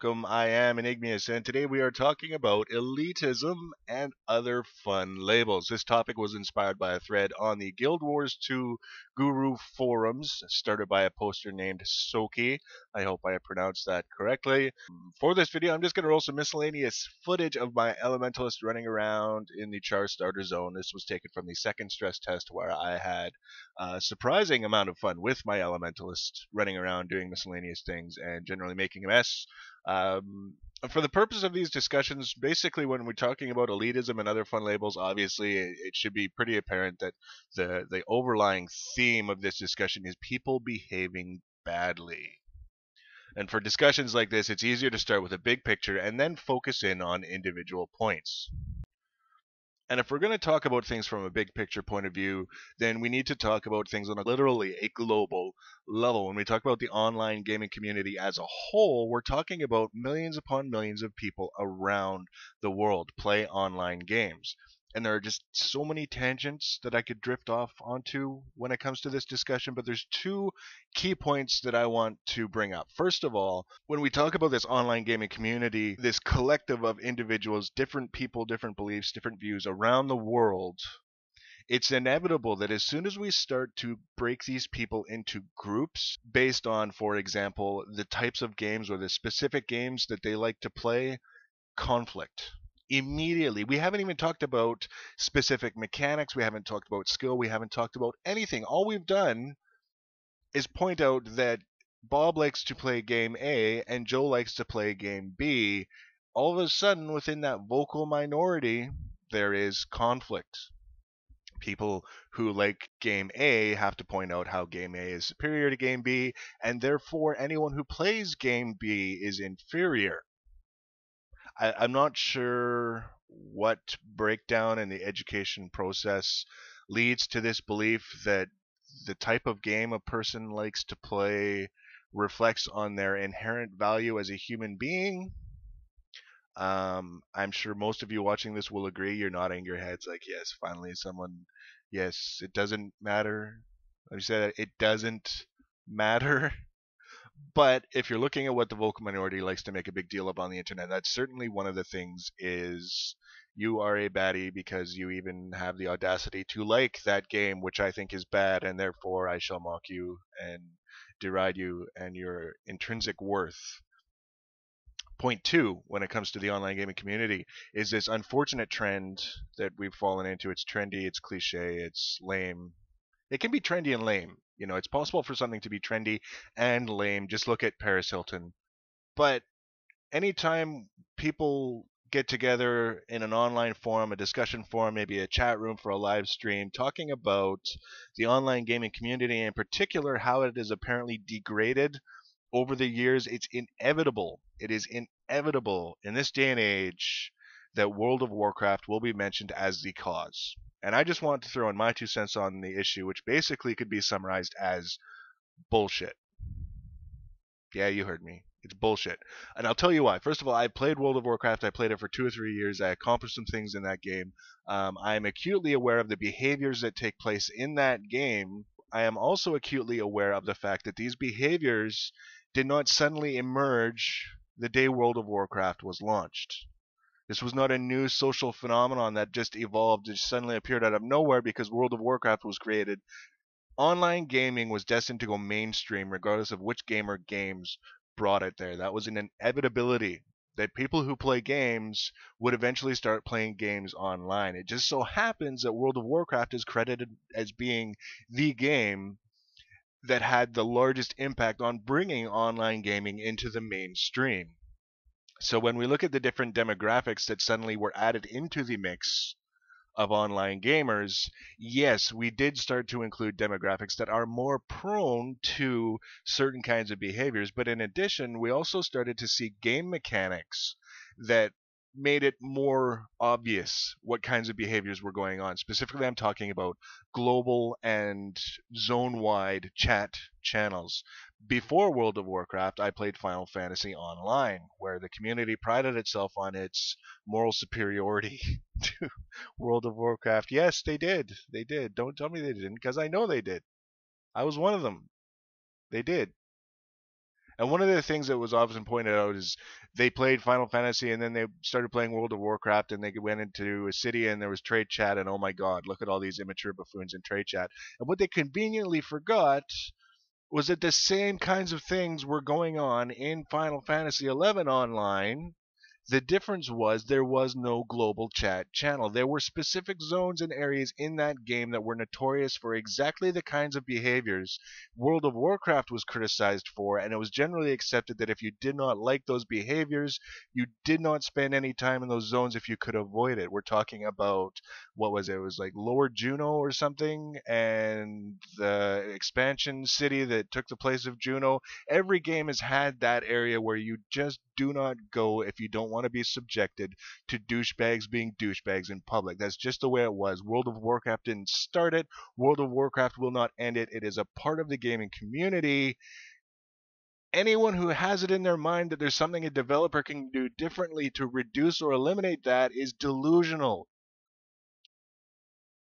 welcome. I am Enigmius, and today we are talking about elitism and other fun labels. This topic was inspired by a thread on the Guild Wars 2 Guru forums, started by a poster named Soki. I hope I pronounced that correctly. For this video, I'm just going to roll some miscellaneous footage of my elementalist running around in the Char Starter Zone. This was taken from the second stress test where I had a surprising amount of fun with my elementalist running around doing miscellaneous things and generally making a mess. For the purpose of these discussions, basically when we're talking about elitism and other fun labels, obviously it should be pretty apparent that the overlying theme of this discussion is people behaving badly. And for discussions like this, it's easier to start with a big picture and then focus in on individual points. And if we're going to talk about things from a big picture point of view, then we need to talk about things on literally a global level. When we talk about the online gaming community as a whole, we're talking about millions upon millions of people around the world play online games. And there are just so many tangents that I could drift off onto when it comes to this discussion, but there's two key points that I want to bring up. First of all, when we talk about this online gaming community, this collective of individuals, different people, different beliefs, different views around the world, it's inevitable that as soon as we start to break these people into groups based on, for example, the types of games or the specific games that they like to play, conflict. Immediately. We haven't even talked about specific mechanics. We haven't talked about skill. We haven't talked about anything. All we've done is point out that Bob likes to play game A and Joe likes to play game B. All of a sudden, within that vocal minority, there is conflict. People who like game A have to point out how game A is superior to game B, and therefore anyone who plays game B is inferior. I'm not sure what breakdown in the education process leads to this belief that the type of game a person likes to play reflects on their inherent value as a human being. I'm sure most of you watching this will agree. You're nodding your heads like, yes, finally someone, yes, it doesn't matter. Let me say that, it doesn't matter. But if you're looking at what the vocal minority likes to make a big deal of on the internet, that's certainly one of the things is you are a baddie because you even have the audacity to like that game, which I think is bad, and therefore I shall mock you and deride you and your intrinsic worth. Point two, when it comes to the online gaming community, is this unfortunate trend that we've fallen into. It's trendy, it's cliche, it's lame. It can be trendy and lame. You know, it's possible for something to be trendy and lame. Just look at Paris Hilton. But anytime people get together in an online forum, a discussion forum, maybe a chat room for a live stream, talking about the online gaming community, and in particular how it is apparently degraded over the years, it's inevitable. It is inevitable in this day and age that World of Warcraft will be mentioned as the cause. And I just want to throw in my 2 cents on the issue, which basically could be summarized as bullshit. Yeah, you heard me. It's bullshit. And I'll tell you why. First of all, I played World of Warcraft. I played it for 2 or 3 years. I accomplished some things in that game. I am acutely aware of the behaviors that take place in that game. I am also acutely aware of the fact that these behaviors did not suddenly emerge the day World of Warcraft was launched. This was not a new social phenomenon that just evolved and suddenly appeared out of nowhere because World of Warcraft was created. Online gaming was destined to go mainstream regardless of which game or games brought it there. That was an inevitability that people who play games would eventually start playing games online. It just so happens that World of Warcraft is credited as being the game that had the largest impact on bringing online gaming into the mainstream. So when we look at the different demographics that suddenly were added into the mix of online gamers, yes, we did start to include demographics that are more prone to certain kinds of behaviors. But in addition, we also started to see game mechanics that made it more obvious what kinds of behaviors were going on. Specifically, I'm talking about global and zone-wide chat channels. Before World of Warcraft, I played Final Fantasy Online, where the community prided itself on its moral superiority to World of Warcraft. Yes, they did. They did. Don't tell me they didn't, because I know they did. I was one of them. They did. And one of the things that was often pointed out is they played Final Fantasy and then they started playing World of Warcraft and they went into a city and there was trade chat and oh my god, look at all these immature buffoons in trade chat. And what they conveniently forgot was that the same kinds of things were going on in Final Fantasy 11 online. The difference was there was no global chat channel. There were specific zones and areas in that game that were notorious for exactly the kinds of behaviors World of Warcraft was criticized for, and it was generally accepted that if you did not like those behaviors, you did not spend any time in those zones if you could avoid it. We're talking about, what was it? It was like Lower Juno or something, and the expansion city that took the place of Juno. Every game has had that area where you just do not go if you don't want to be subjected to douchebags being douchebags in public. That's just the way it was. World of Warcraft didn't start it. World of Warcraft will not end it. It is a part of the gaming community. Anyone who has it in their mind that there's something a developer can do differently to reduce or eliminate that is delusional.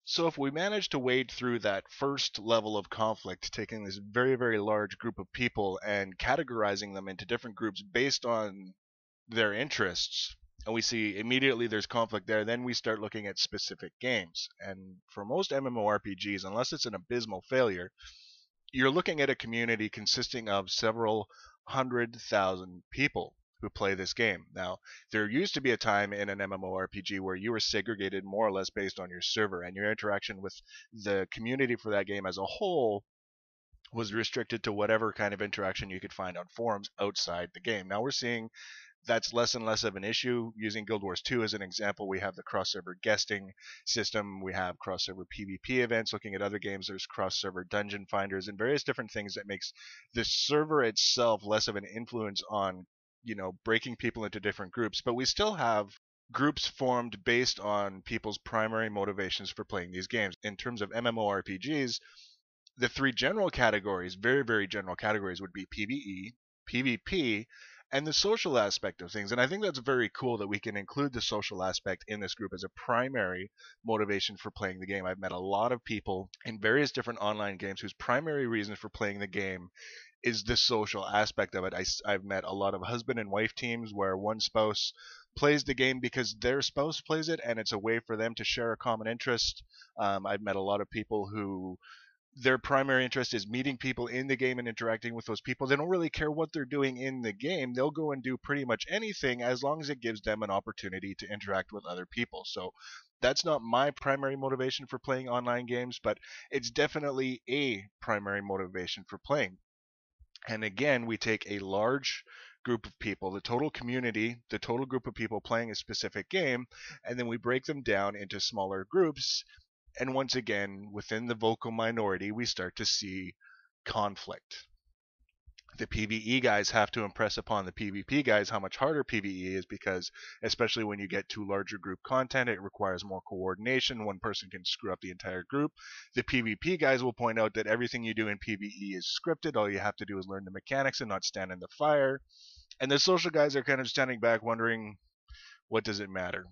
So if we manage to wade through that first level of conflict, taking this very, very large group of people and categorizing them into different groups based on their interests, and we see immediately there's conflict there, then we start looking at specific games. And for most MMORPGs, unless it's an abysmal failure, you're looking at a community consisting of several 100,000 people who play this game. Now, there used to be a time in an MMORPG where you were segregated more or less based on your server, and your interaction with the community for that game as a whole was restricted to whatever kind of interaction you could find on forums outside the game. Now we're seeing that's less and less of an issue. Using Guild Wars 2 as an example, we have the cross-server guesting system, we have cross-server PvP events. Looking at other games, there's cross-server dungeon finders and various different things that makes the server itself less of an influence on, breaking people into different groups. But we still have groups formed based on people's primary motivations for playing these games. In terms of MMORPGs, the three general categories, very, very general categories, would be PvE, PvP, and the social aspect of things. And I think that's very cool that we can include the social aspect in this group as a primary motivation for playing the game. I've met a lot of people in various different online games whose primary reason for playing the game is the social aspect of it. I've met a lot of husband and wife teams where one spouse plays the game because their spouse plays it and it's a way for them to share a common interest. I've met a lot of people who their primary interest is meeting people in the game and interacting with those people. They don't really care what they're doing in the game. They'll go and do pretty much anything as long as it gives them an opportunity to interact with other people. So that's not my primary motivation for playing online games, but it's definitely a primary motivation for playing. And again, we take a large group of people, the total community, the total group of people playing a specific game, and then we break them down into smaller groups. And once again, within the vocal minority, we start to see conflict. The PvE guys have to impress upon the PvP guys how much harder PvE is, because especially when you get to larger group content, it requires more coordination. One person can screw up the entire group. The PvP guys will point out that everything you do in PvE is scripted. All you have to do is learn the mechanics and not stand in the fire. And the social guys are kind of standing back wondering, what does it matter?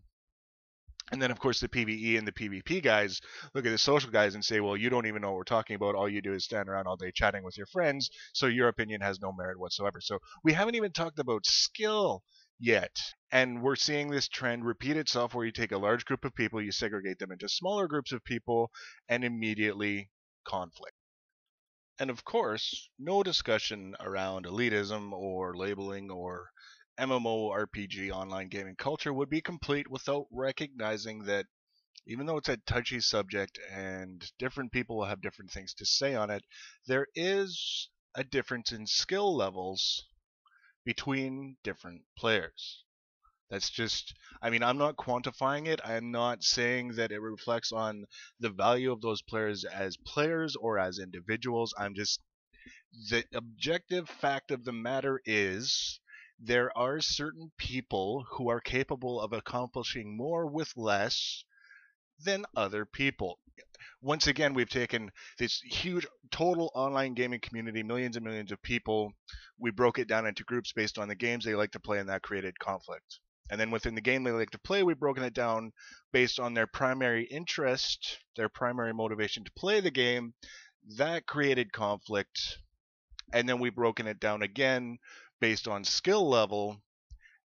And then, of course, the PvE and the PvP guys look at the social guys and say, well, you don't even know what we're talking about. All you do is stand around all day chatting with your friends, so your opinion has no merit whatsoever. So we haven't even talked about skill yet. And we're seeing this trend repeat itself where you take a large group of people, you segregate them into smaller groups of people, and immediately conflict. And of course, no discussion around elitism or labeling or MMORPG online gaming culture would be complete without recognizing that even though it's a touchy subject and different people will have different things to say on it, there is a difference in skill levels between different players. That's just, I'm not quantifying it. I'm not saying that it reflects on the value of those players as players or as individuals. The objective fact of the matter is there are certain people who are capable of accomplishing more with less than other people. Once again, we've taken this huge total online gaming community, millions and millions of people. We broke it down into groups based on the games they like to play, and that created conflict. And then within the game they like to play, we've broken it down based on their primary interest, their primary motivation to play the game. That created conflict. And then we've broken it down again based on skill level,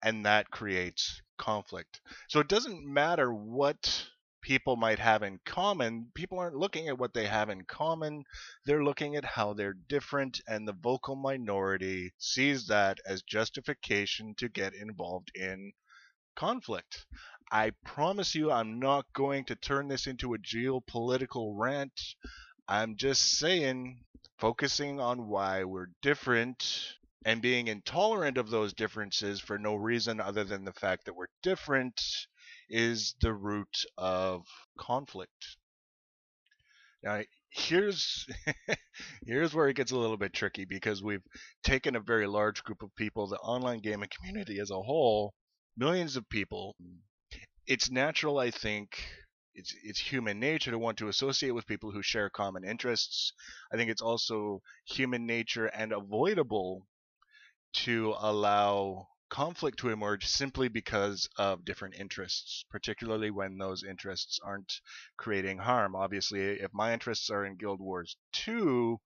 and that creates conflict. So it doesn't matter what people might have in common. People aren't looking at what they have in common. They're looking at how they're different, and the vocal minority sees that as justification to get involved in conflict. I promise you, I'm not going to turn this into a geopolitical rant. I'm just saying, focusing on why we're different and being intolerant of those differences for no reason other than the fact that we're different is the root of conflict. Now, here's here's where it gets a little bit tricky, because we've taken a very large group of people, the online gaming community as a whole, millions of people. It's natural, I think. It's human nature to want to associate with people who share common interests. I think it's also human nature and avoidable to allow conflict to emerge simply because of different interests, particularly when those interests aren't creating harm. Obviously, if my interests are in Guild Wars 2,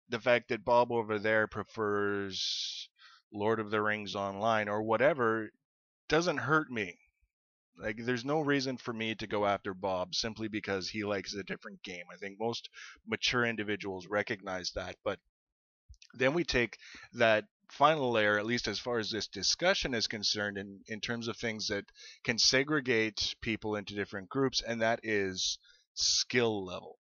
the fact that Bob over there prefers Lord of the Rings Online or whatever doesn't hurt me. Like, there's no reason for me to go after Bob simply because he likes a different game. I think most mature individuals recognize that. But then we take that final layer, at least as far as this discussion is concerned, in terms of things that can segregate people into different groups, and that is skill level.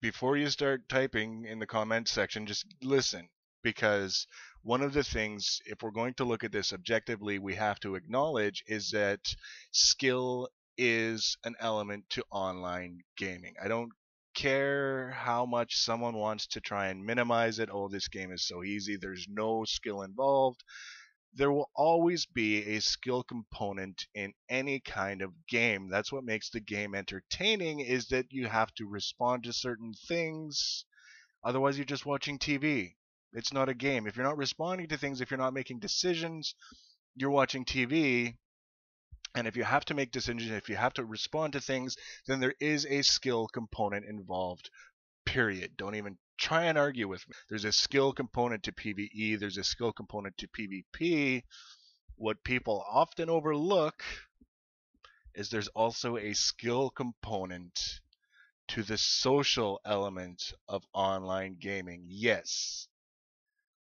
Before you start typing in the comments section, just listen, because one of the things, if we're going to look at this objectively, we have to acknowledge is that skill is an element to online gaming. I don't care how much someone wants to try and minimize it. Oh, this game is so easy, there's no skill involved. There will always be a skill component in any kind of game. That's what makes the game entertaining, is that you have to respond to certain things. Otherwise, you're just watching TV. It's not a game. If you're not responding to things, if you're not making decisions, you're watching TV. And if you have to make decisions, if you have to respond to things, then there is a skill component involved. Period. Don't even try and argue with me. There's a skill component to PvE, there's a skill component to PvP. What people often overlook is there's also a skill component to the social element of online gaming. Yes,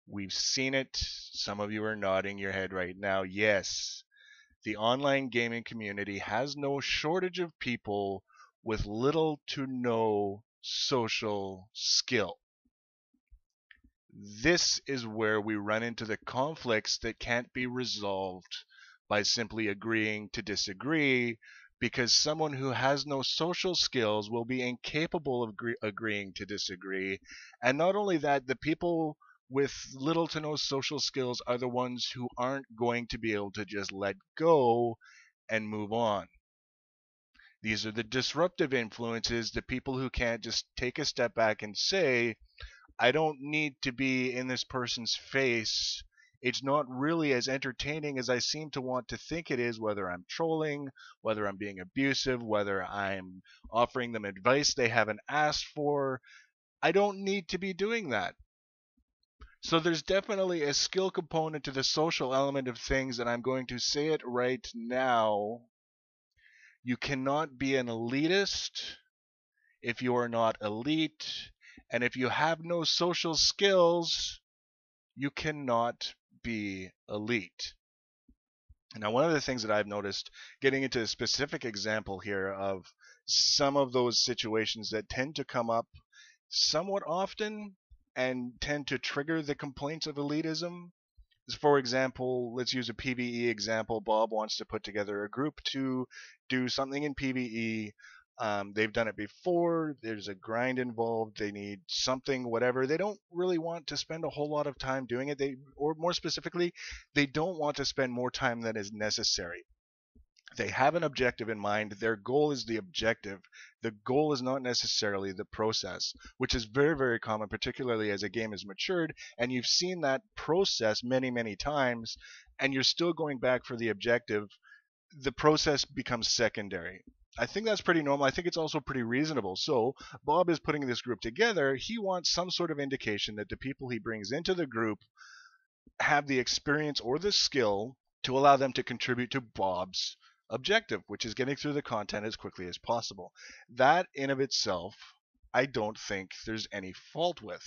we've seen it. Some of you are nodding your head right now. Yes, the online gaming community has no shortage of people with little to no social skill. This is where we run into the conflicts that can't be resolved by simply agreeing to disagree, because someone who has no social skills will be incapable of agreeing to disagree. And not only that, the people with little to no social skills are the ones who aren't going to be able to just let go and move on. These are the disruptive influences, the people who can't just take a step back and say, I don't need to be in this person's face. It's not really as entertaining as I seem to want to think it is, whether I'm trolling, whether I'm being abusive, whether I'm offering them advice they haven't asked for. I don't need to be doing that. So there's definitely a skill component to the social element of things, and I'm going to say it right now. You cannot be an elitist if you are not elite. And if you have no social skills, you cannot be elite. Now, one of the things that I've noticed, getting into a specific example here of some of those situations that tend to come up somewhat often and tend to trigger the complaints of elitism. For example, let's use a PvE example. Bob wants to put together a group to do something in PvE. They've done it before. There's a grind involved. They need something, whatever. They don't really want to spend a whole lot of time doing it. Or more specifically, they don't want to spend more time than is necessary. They have an objective in mind. Their goal is the objective. The goal is not necessarily the process, which is very, very common, particularly as a game has matured. And you've seen that process many, many times, and you're still going back for the objective. The process becomes secondary. I think that's pretty normal. I think it's also pretty reasonable. So Bob is putting this group together. He wants some sort of indication that the people he brings into the group have the experience or the skill to allow them to contribute to Bob's objective, which is getting through the content as quickly as possible. That in of itself, I don't think there's any fault with.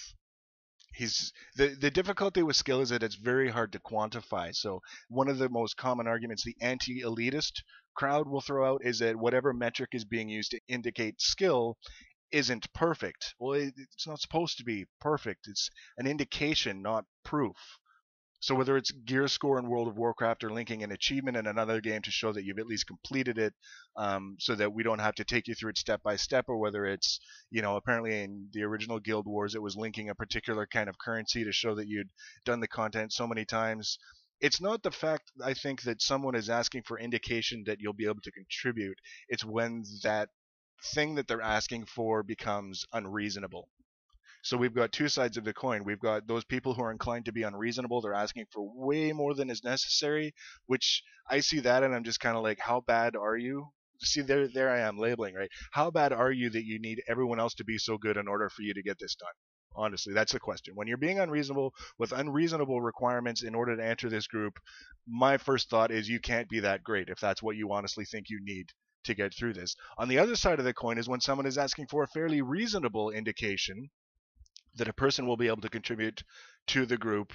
The difficulty with skill is that it's very hard to quantify. So one of the most common arguments the anti-elitist crowd will throw out is that whatever metric is being used to indicate skill isn't perfect. Well, it's not supposed to be perfect. It's an indication, not proof. So whether it's gear score in World of Warcraft or linking an achievement in another game to show that you've at least completed it, so that we don't have to take you through it step by step, or whether it's, apparently in the original Guild Wars it was linking a particular kind of currency to show that you'd done the content so many times. It's not the fact, I think, that someone is asking for indication that you'll be able to contribute. It's when that thing that they're asking for becomes unreasonable. So we've got two sides of the coin. We've got those people who are inclined to be unreasonable. They're asking for way more than is necessary, which I see that and I'm just kind of like, how bad are you? See, there I am labeling, right? How bad are you that you need everyone else to be so good in order for you to get this done? Honestly, that's the question. When you're being unreasonable with unreasonable requirements in order to enter this group, my first thought is you can't be that great if that's what you honestly think you need to get through this. On the other side of the coin is when someone is asking for a fairly reasonable indication that a person will be able to contribute to the group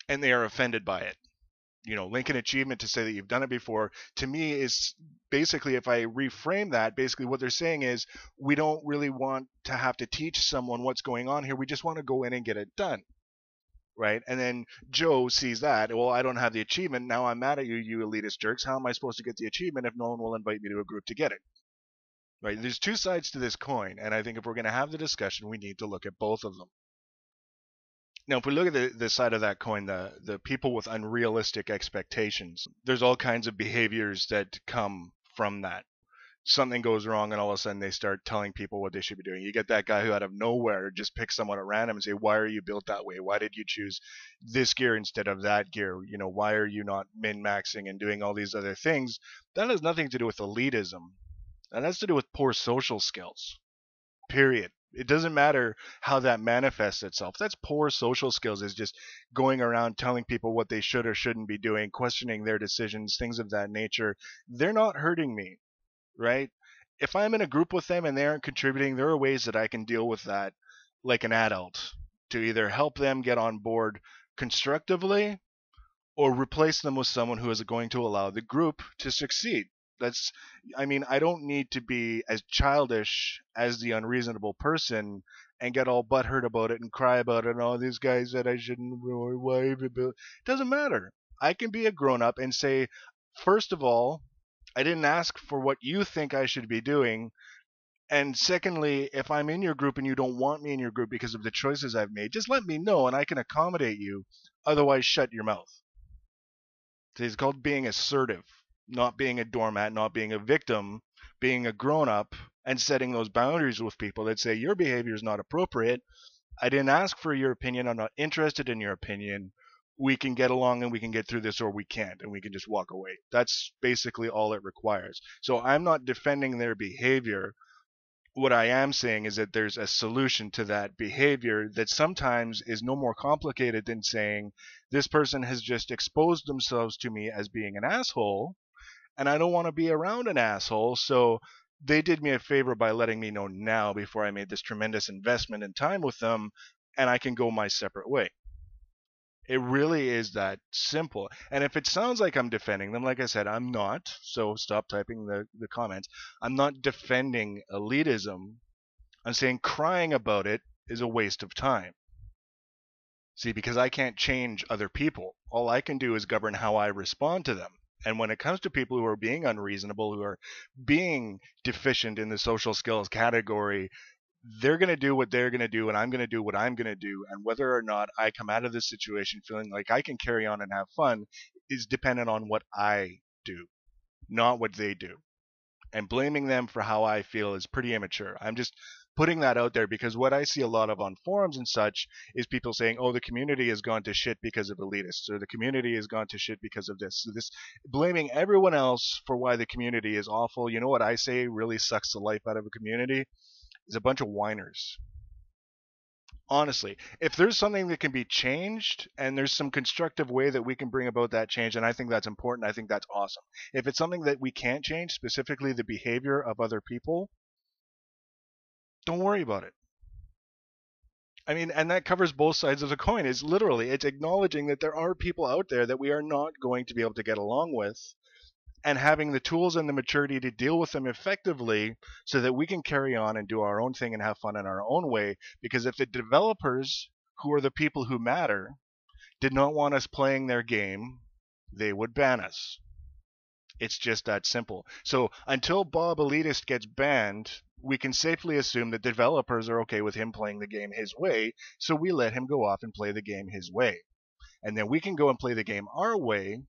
and they are offended by it. Link an achievement to say that you've done it before, to me is basically, if I reframe that, basically what they're saying is we don't really want to have to teach someone what's going on here. We just want to go in and get it done. Right? And then Joe sees that, well, I don't have the achievement. Now I'm mad at you, you elitist jerks. How am I supposed to get the achievement if no one will invite me to a group to get it? Right? There's two sides to this coin, and I think if we're going to have the discussion, we need to look at both of them. Now, if we look at the side of that coin, the people with unrealistic expectations, there's all kinds of behaviors that come from that. Something goes wrong, and all of a sudden they start telling people what they should be doing. You get that guy who out of nowhere just picks someone at random and say, why are you built that way? Why did you choose this gear instead of that gear? Why are you not min-maxing and doing all these other things? That has nothing to do with elitism. That has to do with poor social skills. Period. It doesn't matter how that manifests itself. That's poor social skills, is just going around telling people what they should or shouldn't be doing, questioning their decisions, things of that nature. They're not hurting me, right? If I'm in a group with them and they aren't contributing, there are ways that I can deal with that like an adult, to either help them get on board constructively or replace them with someone who is going to allow the group to succeed. I don't need to be as childish as the unreasonable person and get all butthurt about it and cry about it. And all these guys said I shouldn't, or why? It doesn't matter. I can be a grown up and say, first of all, I didn't ask for what you think I should be doing. And secondly, if I'm in your group and you don't want me in your group because of the choices I've made, just let me know and I can accommodate you. Otherwise, shut your mouth. It's called being assertive, not being a doormat, not being a victim, being a grown-up and setting those boundaries with people that say your behavior is not appropriate. I didn't ask for your opinion. I'm not interested in your opinion. We can get along and we can get through this, or we can't and we can just walk away. That's basically all it requires. So I'm not defending their behavior. What I am saying is that there's a solution to that behavior that sometimes is no more complicated than saying this person has just exposed themselves to me as being an asshole, and I don't want to be around an asshole, so they did me a favor by letting me know now before I made this tremendous investment in time with them, and I can go my separate way. It really is that simple. And if it sounds like I'm defending them, like I said, I'm not. So stop typing the comments. I'm not defending elitism. I'm saying crying about it is a waste of time. See, because I can't change other people. All I can do is govern how I respond to them. And when it comes to people who are being unreasonable, who are being deficient in the social skills category, they're going to do what they're going to do and I'm going to do what I'm going to do, and whether or not I come out of this situation feeling like I can carry on and have fun is dependent on what I do, not what they do. And blaming them for how I feel is pretty immature. I'm just putting that out there, because what I see a lot of on forums and such is people saying, oh, the community has gone to shit because of elitists, or the community has gone to shit because of this. So this blaming everyone else for why the community is awful. You know what I say really sucks the life out of a community? Is a bunch of whiners. Honestly, if there's something that can be changed and there's some constructive way that we can bring about that change, and I think that's important, I think that's awesome. If it's something that we can't change, specifically the behavior of other people, don't worry about it. I mean, and that covers both sides of the coin. Is literally, it's acknowledging that there are people out there that we are not going to be able to get along with, and having the tools and the maturity to deal with them effectively so that we can carry on and do our own thing and have fun in our own way. Because if the developers, who are the people who matter, did not want us playing their game, they would ban us. It's just that simple. So until Bob Elitist gets banned, we can safely assume that developers are okay with him playing the game his way, so we let him go off and play the game his way. And then we can go and play the game our way.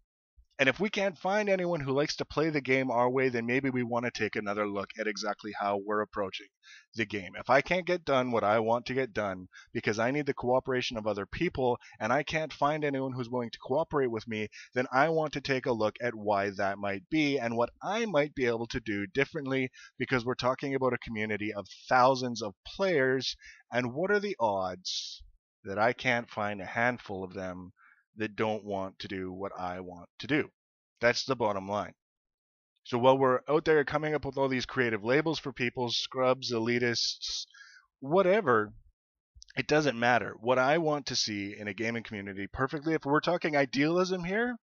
And if we can't find anyone who likes to play the game our way, then maybe we want to take another look at exactly how we're approaching the game. If I can't get done what I want to get done because I need the cooperation of other people and I can't find anyone who's willing to cooperate with me, then I want to take a look at why that might be and what I might be able to do differently, because we're talking about a community of thousands of players, and what are the odds that I can't find a handful of them that don't want to do what I want to do? That's the bottom line. So while we're out there coming up with all these creative labels for people, scrubs, elitists, whatever, it doesn't matter. What I want to see in a gaming community, perfectly, if we're talking idealism here,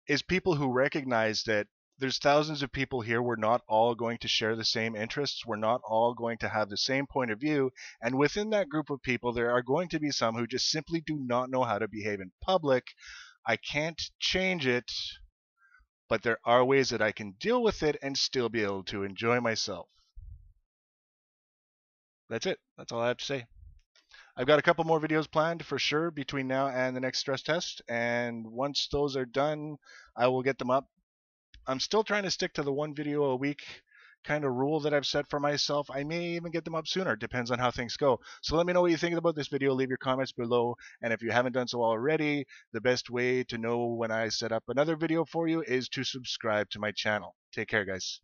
is people who recognize that there's thousands of people here. We're not all going to share the same interests. We're not all going to have the same point of view. And within that group of people, there are going to be some who just simply do not know how to behave in public. I can't change it, but there are ways that I can deal with it and still be able to enjoy myself. That's it. That's all I have to say. I've got a couple more videos planned for sure between now and the next stress test. And once those are done, I will get them up. I'm still trying to stick to the one video a week kind of rule that I've set for myself. I may even get them up sooner. Depends on how things go. So let me know what you think about this video. Leave your comments below. And if you haven't done so already, the best way to know when I set up another video for you is to subscribe to my channel. Take care, guys.